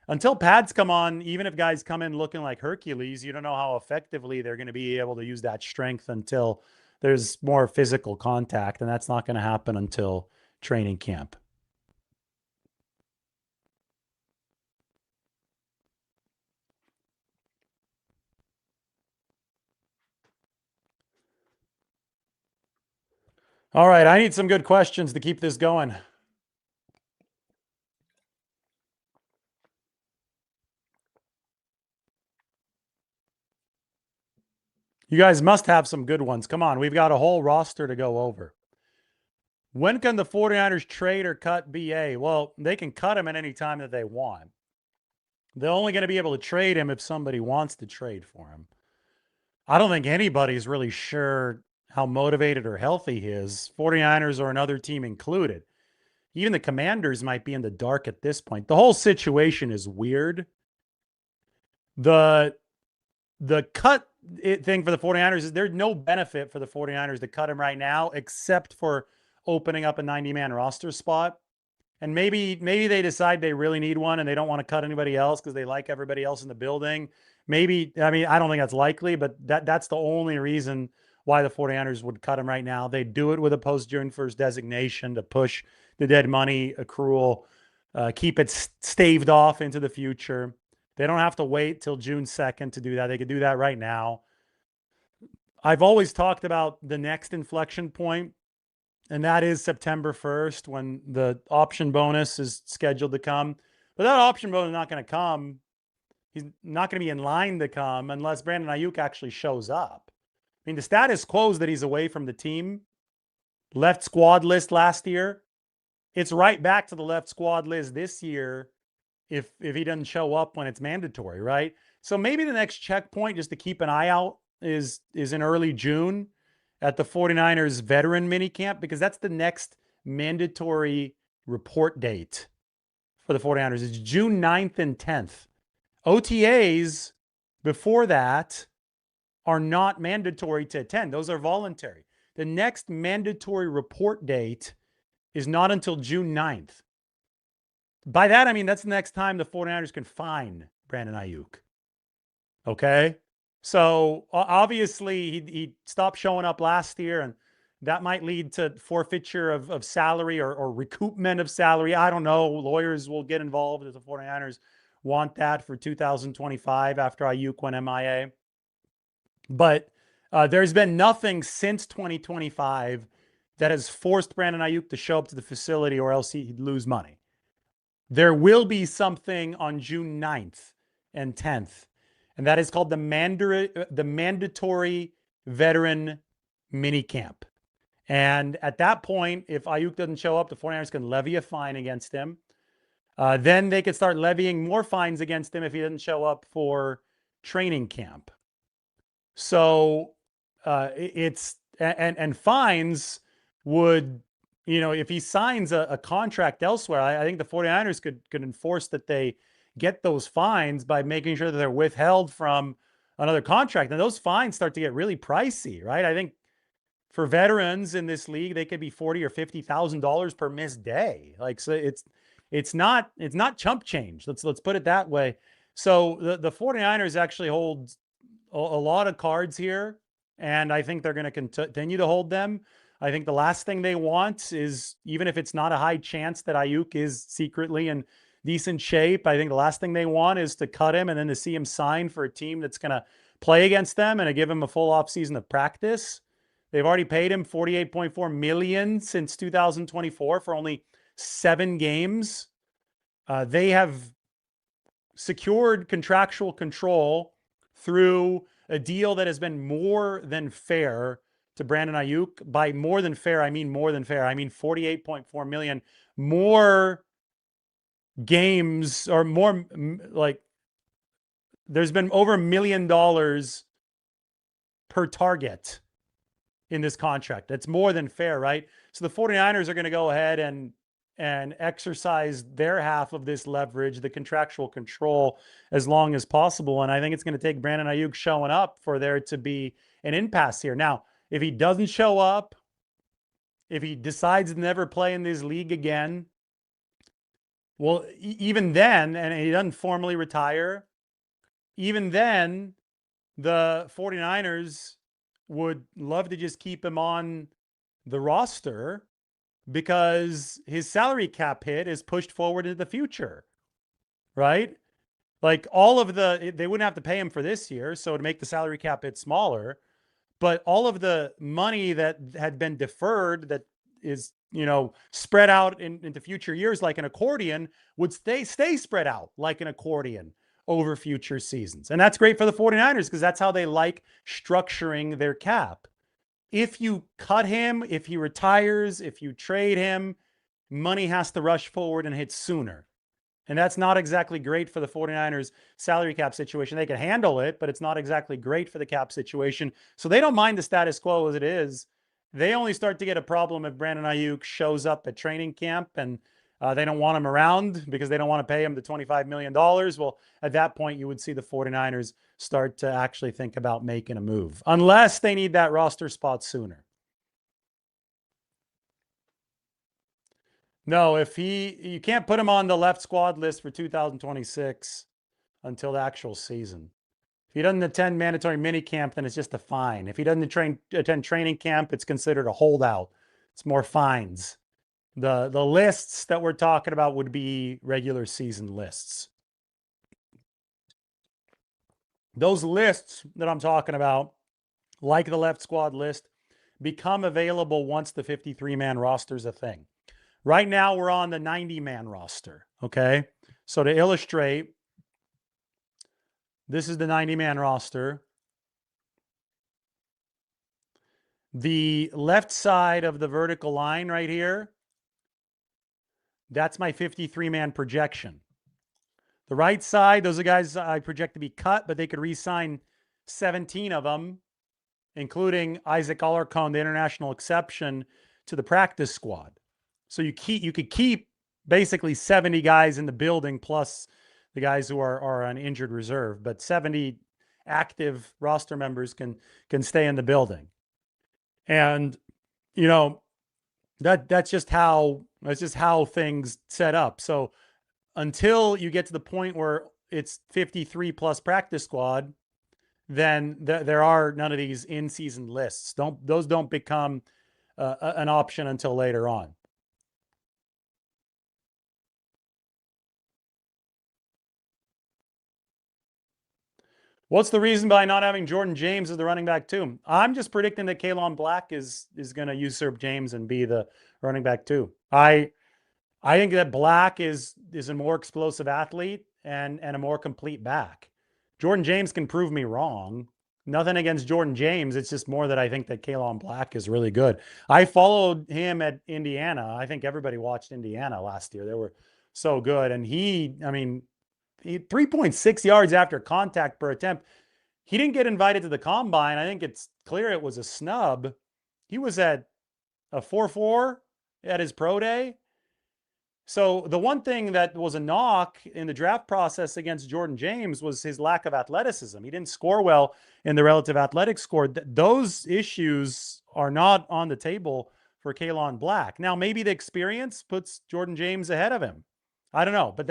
A: until pads come on, even if guys come in looking like Hercules, you don't know how effectively they're going to be able to use that strength until there's more physical contact, and that's not going to happen until training camp. All right, I need some good questions to keep this going. You guys must have some good ones. Come on, we've got a whole roster to go over. When can the 49ers trade or cut BA? Well, they can cut him at any time that they want. They're only going to be able to trade him if somebody wants to trade for him. I don't think anybody's really sure how motivated or healthy he is, 49ers or another team included. Even the Commanders might be in the dark at this point. The whole situation is weird. The cut thing for the 49ers is there's no benefit for the 49ers to cut him right now except for opening up a 90-man roster spot. And maybe they decide they really need one and they don't want to cut anybody else because they like everybody else in the building. Maybe, I mean, I don't think that's likely, but that's the only reason why the 49ers would cut him right now. They do it with a post-June 1st designation to push the dead money accrual, keep it staved off into the future. They don't have to wait till June 2nd to do that. They could do that right now. I've always talked about the next inflection point, and that is September 1st when the option bonus is scheduled to come. But that option bonus is not going to come. He's not going to be in line to come unless Brandon Aiyuk actually shows up. I mean, the status quo is that he's away from the team. Left squad list last year. It's right back to the left squad list this year if he doesn't show up when it's mandatory, right? So maybe the next checkpoint just to keep an eye out is in early June at the 49ers veteran minicamp, because that's the next mandatory report date for the 49ers. It's June 9th and 10th. OTAs before that are not mandatory to attend. Those are voluntary. The next mandatory report date is not until June 9th. By that, I mean that's the next time the 49ers can fine Brandon Aiyuk. Okay? So obviously he stopped showing up last year, and that might lead to forfeiture of salary or recoupment of salary. I don't know. Lawyers will get involved if the 49ers want that for 2025 after Aiyuk went MIA. But there's been nothing since 2025 that has forced Brandon Aiyuk to show up to the facility, or else he'd lose money. There will be something on June 9th and 10th, and that is called the mandatory veteran minicamp. And at that point, if Aiyuk doesn't show up, the 49ers can levy a fine against him. Then they could start levying more fines against him if he doesn't show up for training camp. So it's and fines would, you know, if he signs a contract elsewhere, I think the 49ers could enforce that they get those fines by making sure that they're withheld from another contract. And those fines start to get really pricey, right? I think for veterans in this league, they could be $40,000 or $50,000 per missed day. Like, so it's not chump change. Let's put it that way. So the 49ers actually hold a lot of cards here, and I think they're going to continue to hold them. I think the last thing they want is, even if it's not a high chance that Aiyuk is secretly in decent shape, I think the last thing they want is to cut him and then to see him sign for a team that's going to play against them and to give him a full offseason of practice. They've already paid him $48.4 million since 2024 for only 7 games. They have secured contractual control through a deal that has been more than fair to Brandon Aiyuk. By more than fair, I mean more than fair. I mean $48.4 million more games, or more, like, there's been over $1 million per target in this contract. That's more than fair, right? So the 49ers are going to go ahead and exercise their half of this leverage, the contractual control, as long as possible. And I think it's going to take Brandon Aiyuk showing up for there to be an impasse here. Now, if he doesn't show up, if he decides to never play in this league again, well, even then, and he doesn't formally retire, even then, the 49ers would love to just keep him on the roster because his salary cap hit is pushed forward into the future, right? Like, all of they wouldn't have to pay him for this year, so to make the salary cap hit smaller. but all of the money that had been deferred that is, spread out into future years like an accordion would stay spread out like an accordion over future seasons. And that's great for the 49ers because that's how they like structuring their cap. If you cut him, if he retires, if you trade him, money has to rush forward and hit sooner. And that's not exactly great for the 49ers salary cap situation. They can handle it, but it's not exactly great for the cap situation. So they don't mind the status quo as it is. They only start to get a problem if Brandon Aiyuk shows up at training camp and they don't want him around because they don't want to pay him the $25 million. Well, at that point, you would see the 49ers start to actually think about making a move, unless they need that roster spot sooner. No, you can't put him on the left squad list for 2026 until the actual season. If he doesn't attend mandatory minicamp, then it's just a fine. If he doesn't attend training camp, it's considered a holdout. It's more fines. The lists that we're talking about would be regular season lists. Those lists that I'm talking about, like the left squad list, become available once the 53-man roster is a thing. Right now, we're on the 90-man roster, okay? So to illustrate, this is the 90-man roster. The left side of the vertical line right here, that's my 53-man projection. The right side, those are guys I project to be cut, but they could re-sign 17 of them, including Isaac Alarcon, the international exception, to the practice squad. So you could keep basically 70 guys in the building plus the guys who are on injured reserve, but 70 active roster members can stay in the building. And that's just how things set up. So until you get to the point where it's 53 plus practice squad, then there are none of these in-season lists. Those don't become an option until later on. What's the reason by not having Jordan James as the running back too? I'm just predicting that Kalon Black is going to usurp James and be the running back too. I think that Black is a more explosive athlete and a more complete back. Jordan James can prove me wrong. Nothing against Jordan James. It's just more that I think that Kalon Black is really good. I followed him at Indiana. I think everybody watched Indiana last year. They were so good. And he 3.6 yards after contact per attempt. He didn't get invited to the combine. I think it's clear it was a snub. He was at a 4.4 at his pro day. So the one thing that was a knock in the draft process against Jordan James was his lack of athleticism. He didn't score well in the relative athletic score. Those issues are not on the table for Kalon Black. Now, maybe the experience puts Jordan James ahead of him. I don't know, but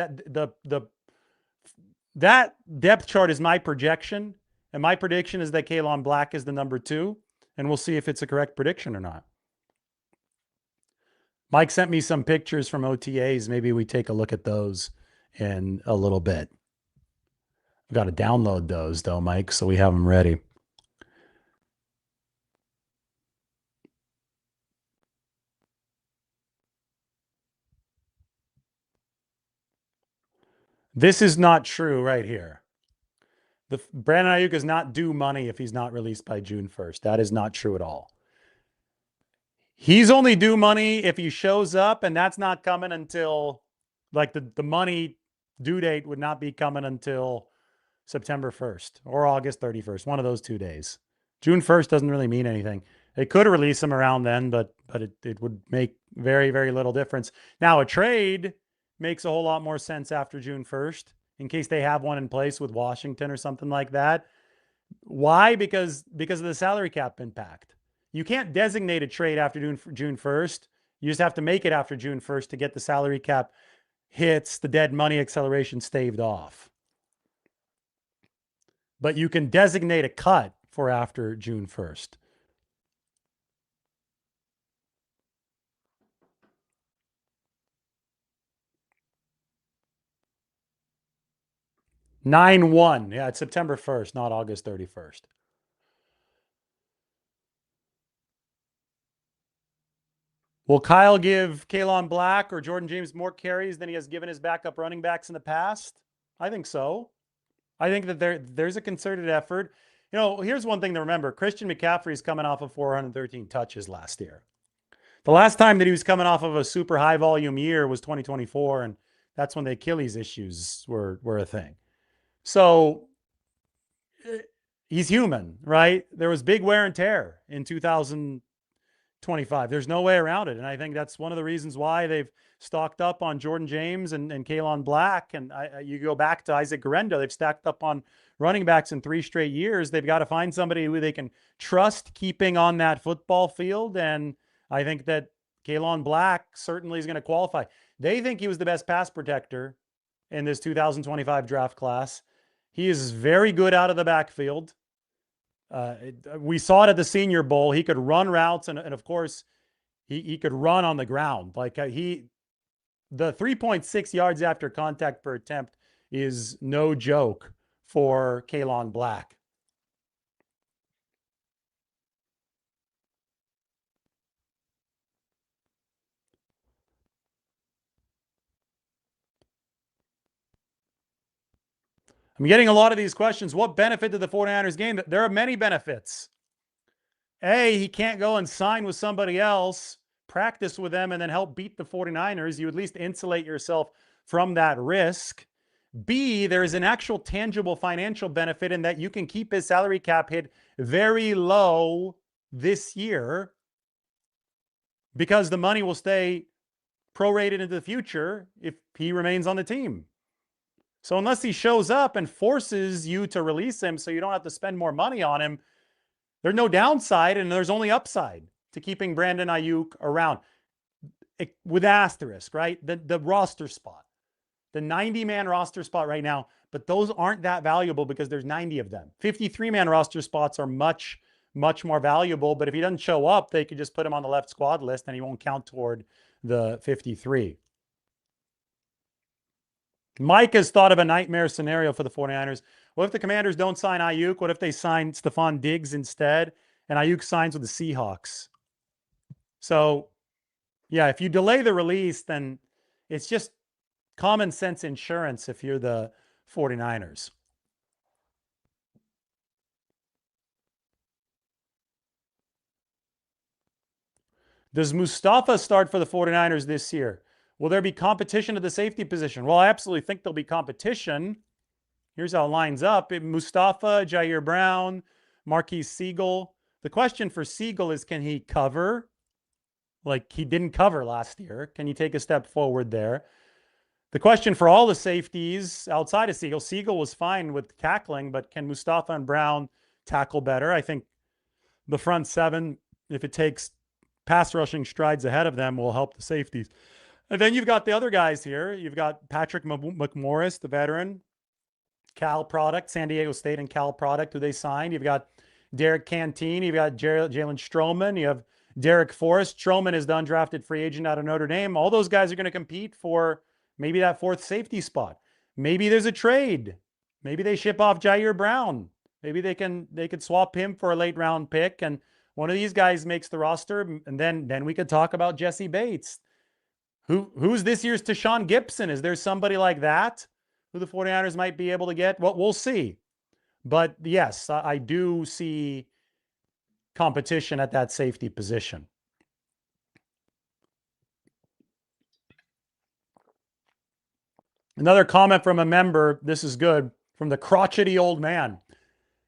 A: that depth chart is my projection, and my prediction is that Kalon Black is the number 2, and we'll see if it's a correct prediction or not. Mike sent me some pictures from OTAs. Maybe we take a look at those in a little bit. We've got to download those, though, Mike, so we have them ready. This is not true right here. Brandon Aiyuk is not due money if he's not released by June 1st. That is not true at all. He's only due money if he shows up, and that's not coming until, like, the money due date would not be coming until September 1st or August 31st, one of those 2 days. June 1st doesn't really mean anything. They could release him around then, but it would make very, very little difference. Now, a trade makes a whole lot more sense after June 1st in case they have one in place with Washington or something like that. Why? Because of the salary cap impact. You can't designate a trade after June 1st. You just have to make it after June 1st to get the salary cap hits, the dead money acceleration staved off. But you can designate a cut for after June 1st. Nine one. Yeah, it's September 1st, not August 31st. Will Kyle give Kalon Black or Jordan James more carries than he has given his backup running backs in the past? I think so. I think that there's a concerted effort. You know, here's one thing to remember. Christian McCaffrey is coming off of 413 touches last year. The last time that he was coming off of a super high volume year was 2024, and that's when the Achilles issues were a thing. So he's human, right? There was big wear and tear in 2025. There's no way around it. And I think that's one of the reasons why they've stocked up on Jordan James and Kalon Black. And you go back to Isaac Guerrero, they've stacked up on running backs in 3 straight years. They've got to find somebody who they can trust keeping on that football field. And I think that Kalon Black certainly is going to qualify. They think he was the best pass protector in this 2025 draft class. He is very good out of the backfield. We saw it at the Senior Bowl. He could run routes, and of course, he could run on the ground. Like the 3.6 yards after contact per attempt is no joke for Kalon Black. I'm getting a lot of these questions. What benefit did the 49ers gain? There are many benefits. A, he can't go and sign with somebody else, practice with them, and then help beat the 49ers. You at least insulate yourself from that risk. B, there is an actual tangible financial benefit in that you can keep his salary cap hit very low this year because the money will stay prorated into the future if he remains on the team. So unless he shows up and forces you to release him so you don't have to spend more money on him, there's no downside and there's only upside to keeping Brandon Aiyuk around. With asterisk, right? The roster spot. The 90-man roster spot right now, but those aren't that valuable because there's 90 of them. 53-man roster spots are much, much more valuable, but if he doesn't show up, they could just put him on the left squad list and he won't count toward the 53. Mike has thought of a nightmare scenario for the 49ers. What if the Commanders don't sign Aiyuk? What if they sign Stephon Diggs instead and Aiyuk signs with the Seahawks? So, yeah, if you delay the release, then it's just common sense insurance if you're the 49ers. Does Mustafa start for the 49ers this year? Will there be competition at the safety position? Well, I absolutely think there'll be competition. Here's how it lines up. Mustafa, Jair Brown, Marquise Siegel. The question for Siegel is, can he cover? Like he didn't cover last year. Can you take a step forward there? The question for all the safeties outside of Siegel was fine with tackling, but can Mustafa and Brown tackle better? I think the front seven, if it takes pass rushing strides ahead of them, will help the safeties. And then you've got the other guys here. You've got Patrick McMorris, the veteran, Cal product, San Diego State and Cal product, who they signed. You've got Derek Cantine. You've got Jalen Stroman. You have Derek Forrest. Stroman is the undrafted free agent out of Notre Dame. All those guys are going to compete for maybe that fourth safety spot. Maybe there's a trade. Maybe they ship off Jair Brown. Maybe they could swap him for a late round pick, and one of these guys makes the roster, and then we could talk about Jesse Bates. Who's this year's Tashawn Gibson? Is there somebody like that who the 49ers might be able to get? Well, we'll see. But yes, I do see competition at that safety position. Another comment from a member, this is good, from the crotchety old man.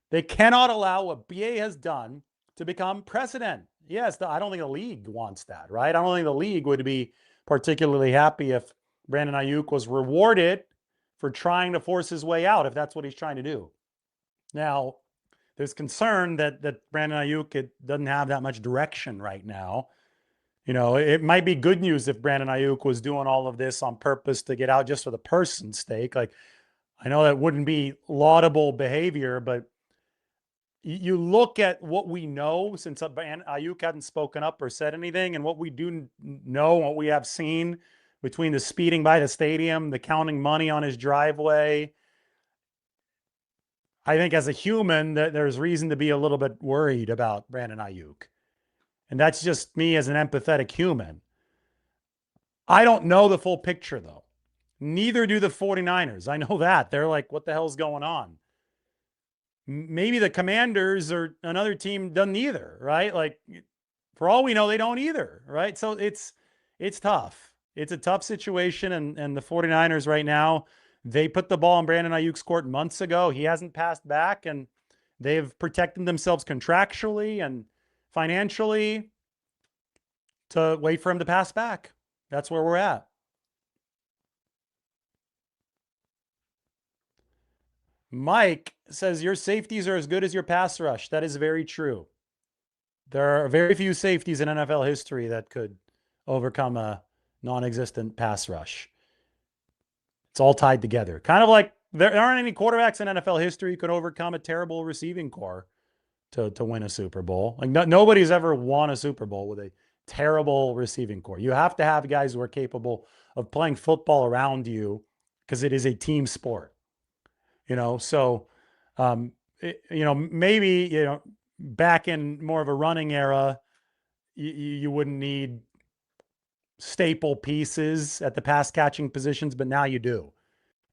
A: They cannot allow what BA has done to become precedent. Yes, I don't think the league wants that, right? I don't think the league would be particularly happy if Brandon Aiyuk was rewarded for trying to force his way out, if that's what he's trying to do. Now, there's concern that Brandon Aiyuk doesn't have that much direction right now. You know, it might be good news if Brandon Aiyuk was doing all of this on purpose to get out just for the person's sake. Like, I know that wouldn't be laudable behavior, but you look at what we know since Aiyuk hadn't spoken up or said anything, and what we do know, what we have seen between the speeding by the stadium, the counting money on his driveway. I think as a human, that there's reason to be a little bit worried about Brandon Aiyuk. And that's just me as an empathetic human. I don't know the full picture, though. Neither do the 49ers. I know that. They're like, what the hell's going on? Maybe the Commanders or another team doesn't either, right? Like, for all we know, they don't either, right? So it's tough. It's a tough situation, and the 49ers right now, they put the ball in Brandon Aiyuk's court months ago. He hasn't passed back, and they've protected themselves contractually and financially to wait for him to pass back. That's where we're at. Mike says your safeties are as good as your pass rush. That is very true. There are very few safeties in NFL history that could overcome a non-existent pass rush. It's all tied together. Kind of like there aren't any quarterbacks in NFL history who could overcome a terrible receiving core to win a Super Bowl. Like nobody's ever won a Super Bowl with a terrible receiving core. You have to have guys who are capable of playing football around you because it is a team sport. So maybe back in more of a running era, you wouldn't need staple pieces at the pass catching positions, but now you do.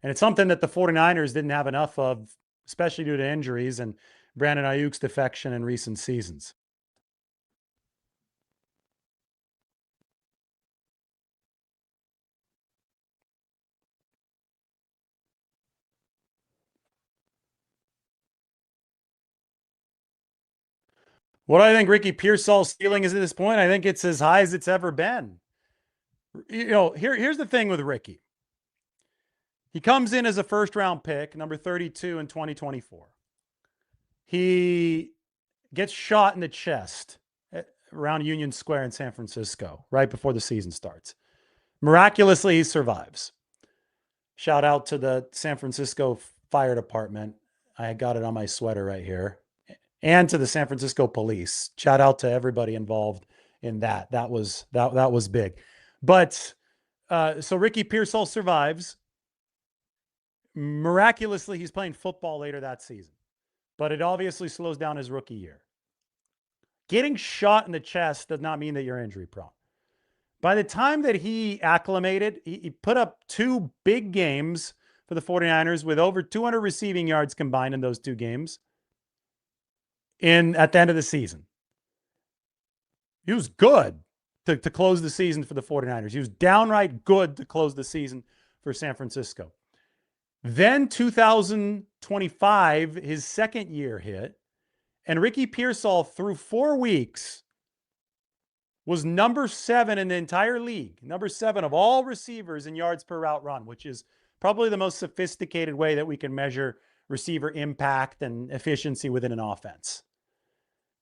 A: And it's something that the 49ers didn't have enough of, especially due to injuries and Brandon Aiyuk's defection in recent seasons. What do I think Ricky Pearsall's ceiling is at this point? I think it's as high as it's ever been. Here's the thing with Ricky. He comes in as a first-round pick, number 32 in 2024. He gets shot in the chest around Union Square in San Francisco right before the season starts. Miraculously, he survives. Shout out to the San Francisco Fire Department. I got it on my sweater right here. And to the San Francisco police. Shout out to everybody involved in that. That was big. But so Ricky Pearsall survives. Miraculously, he's playing football later that season. But it obviously slows down his rookie year. Getting shot in the chest does not mean that you're injury prone. By the time that he acclimated, he put up 2 big games for the 49ers with over 200 receiving yards combined in those 2 games at the end of the season. He was good to close the season for the 49ers. He was downright good to close the season for San Francisco. Then 2025, his second year hit, and Ricky Pearsall, through 4 weeks, was number 7 in the entire league. Number 7 of all receivers in yards per route run, which is probably the most sophisticated way that we can measure receiver impact and efficiency within an offense.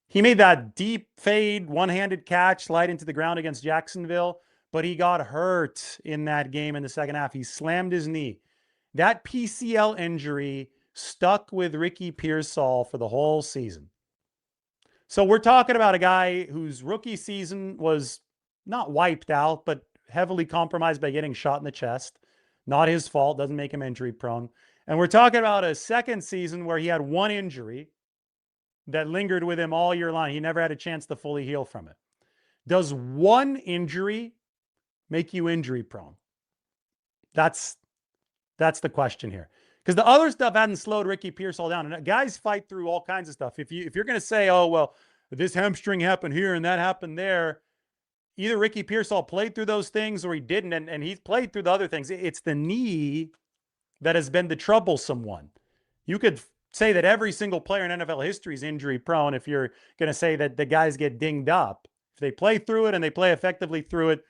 A: He made that deep fade, one-handed catch, slide into the ground against Jacksonville, but he got hurt in that game in the second half. He slammed his knee. That PCL injury stuck with Ricky Pearsall for the whole season. So we're talking about a guy whose rookie season was not wiped out, but heavily compromised by getting shot in the chest. Not his fault, doesn't make him injury prone. And we're talking about a second season where he had 1 injury that lingered with him all year long. He never had a chance to fully heal from it. Does 1 injury make you injury prone? That's the question here. Because the other stuff hadn't slowed Ricky Pearsall down. And guys fight through all kinds of stuff. If you're going to say, oh, well, this hamstring happened here and that happened there, either Ricky Pearsall played through those things or he didn't, and he's played through the other things. It's the knee that has been the troublesome one. You could say that every single player in NFL history is injury prone if you're going to say that the guys get dinged up. If they play through it and they play effectively through it,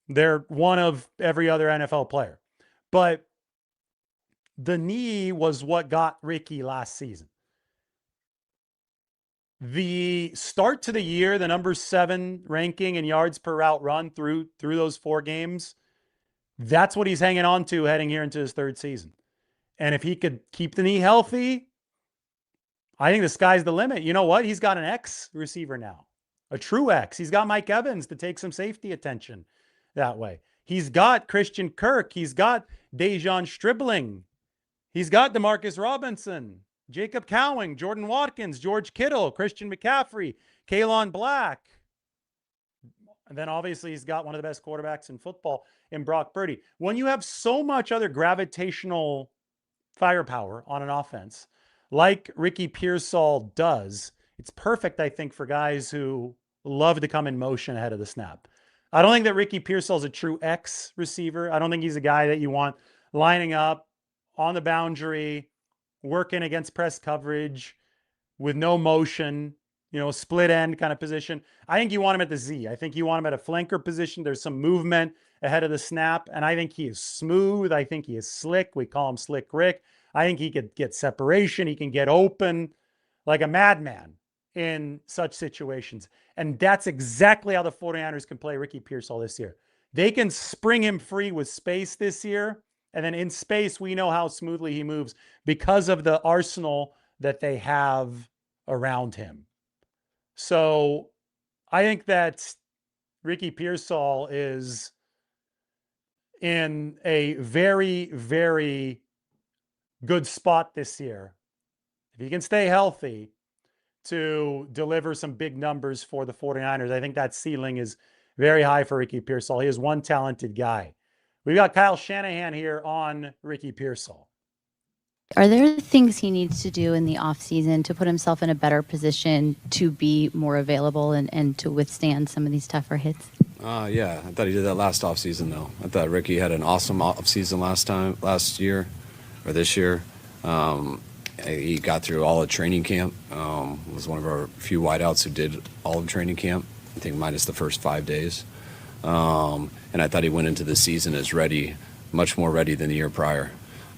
A: they're one of every other NFL player. But the knee was what got Ricky last season. The start to the year, the number 7 ranking in yards per route run through those 4 games, that's what he's hanging on to heading here into his 3rd season. And if he could keep the knee healthy, I think the sky's the limit. You know what? He's got an X receiver now, a true X. He's got Mike Evans to take some safety attention that way. He's got Christian Kirk. He's got Dejon Stribling. He's got Demarcus Robinson, Jacob Cowing, Jordan Watkins, George Kittle, Christian McCaffrey, Kalen Black. And then obviously he's got one of the best quarterbacks in football in Brock Purdy. When you have so much other gravitational firepower on an offense, like Ricky Pearsall does, it's perfect, I think, for guys who love to come in motion ahead of the snap. I don't think that Ricky Pearsall is a true X receiver. I don't think he's a guy that you want lining up on the boundary, working against press coverage with no motion, split end kind of position. I think you want him at the Z. I think you want him at a flanker position. There's some movement ahead of the snap, and I think he is smooth. I think he is slick. We call him Slick Rick. I think he could get separation. He can get open like a madman in such situations. And that's exactly how the 49ers can play Ricky Pearsall this year. They can spring him free with space this year. And then in space, we know how smoothly he moves because of the arsenal that they have around him. So I think that Ricky Pearsall is in a very, very good spot this year. If he can stay healthy to deliver some big numbers for the 49ers, I think that ceiling is very high for Ricky Pearsall. He is one talented guy. We've got Kyle Shanahan here on Ricky Pearsall.
B: Are there things he needs to do in the offseason to put himself in a better position to be more available and to withstand some of these tougher hits?
C: Yeah, I thought he did that last offseason, though. I thought Ricky had an awesome offseason last year, or this year. He got through all of training camp. Was one of our few wideouts who did all of training camp, I think minus the first 5 days. And I thought he went into the season as ready, much more ready than the year prior.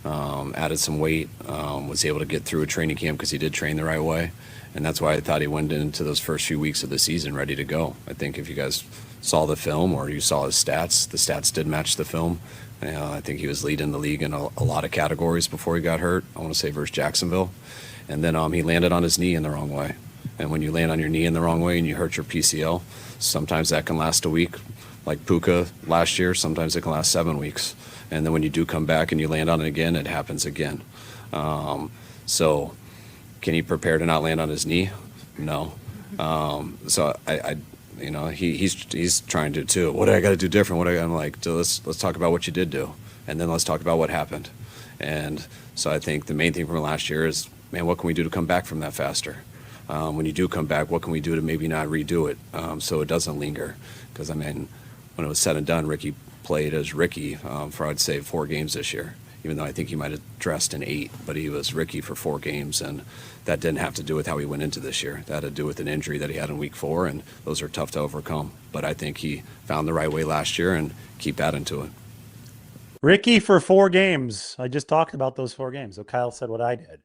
C: Added some weight, was able to get through a training camp because he did train the right way. And that's why I thought he went into those first few weeks of the season ready to go. I think if you guys saw the film or you saw his stats, the stats did match the film. I think he was leading the league in a lot of categories before he got hurt, I want to say versus Jacksonville. And then he landed on his knee in the wrong way. And when you land on your knee in the wrong way and you hurt your PCL, sometimes that can last a week, like Puka last year. Sometimes it can last 7 weeks. And then when you do come back and you land on it again, it happens again. So can he prepare to not land on his knee? No. So he's trying to too. What do I got to do different? I'm like, let's talk about what you did do, and then let's talk about what happened. And so I think the main thing from last year is, man, what can we do to come back from that faster? When you do come back, what can we do to maybe not redo it so it doesn't linger? Because I mean, when it was said and done, Ricky played as Ricky for I'd say 4 games this year. Even though I think he might have dressed in 8, but he was Ricky for 4 games, and that didn't have to do with how he went into this year. That had to do with an injury that he had in week 4, and those are tough to overcome. But I think he found the right way last year and keep adding to it.
A: Ricky for 4 games. I just talked about those 4 games. So Kyle said what I did.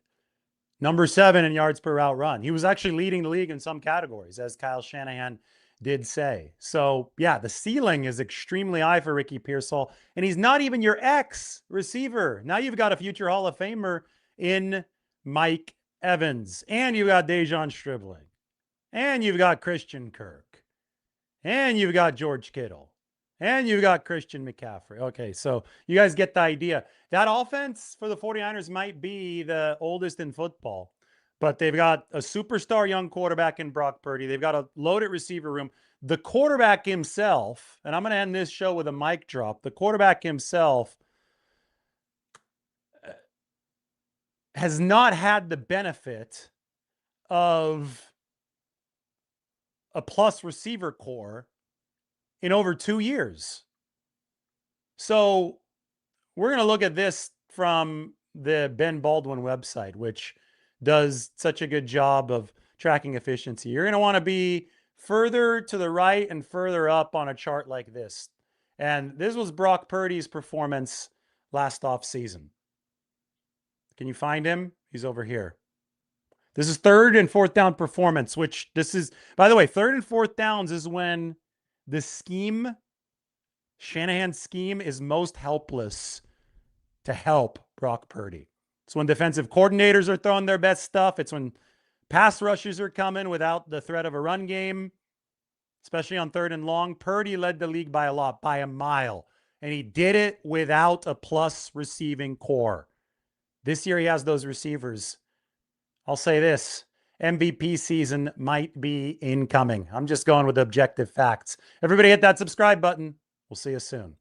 A: Number 7 in yards per route run. He was actually leading the league in some categories, as Kyle Shanahan did say. So yeah, the ceiling is extremely high for Ricky Pearsall, and he's not even your ex receiver. Now you've got a future Hall of Famer in Mike Evans, and you've got Dejon Stribling, and you've got Christian Kirk, and you've got George Kittle, and you've got Christian McCaffrey. Okay, so you guys get the idea. That offense for the 49ers might be the oldest in football. But they've got a superstar young quarterback in Brock Purdy. They've got a loaded receiver room. The quarterback himself, and I'm going to end this show with a mic drop. The quarterback himself has not had the benefit of a plus receiver core in over 2 years. So we're going to look at this from the Ben Baldwin website, which does such a good job of tracking efficiency. You're going to want to be further to the right and further up on a chart like this. And this was Brock Purdy's performance last offseason. Can you find him? He's over here. This is 3rd and 4th down performance, which this is, by the way, 3rd and 4th downs is when the scheme, Shanahan's scheme, is most helpless to help Brock Purdy. It's when defensive coordinators are throwing their best stuff. It's when pass rushers are coming without the threat of a run game, especially on 3rd and long. Purdy led the league by a lot, by a mile, and he did it without a plus receiving core. This year he has those receivers. I'll say this. MVP season might be incoming. I'm just going with objective facts. Everybody hit that subscribe button. We'll see you soon.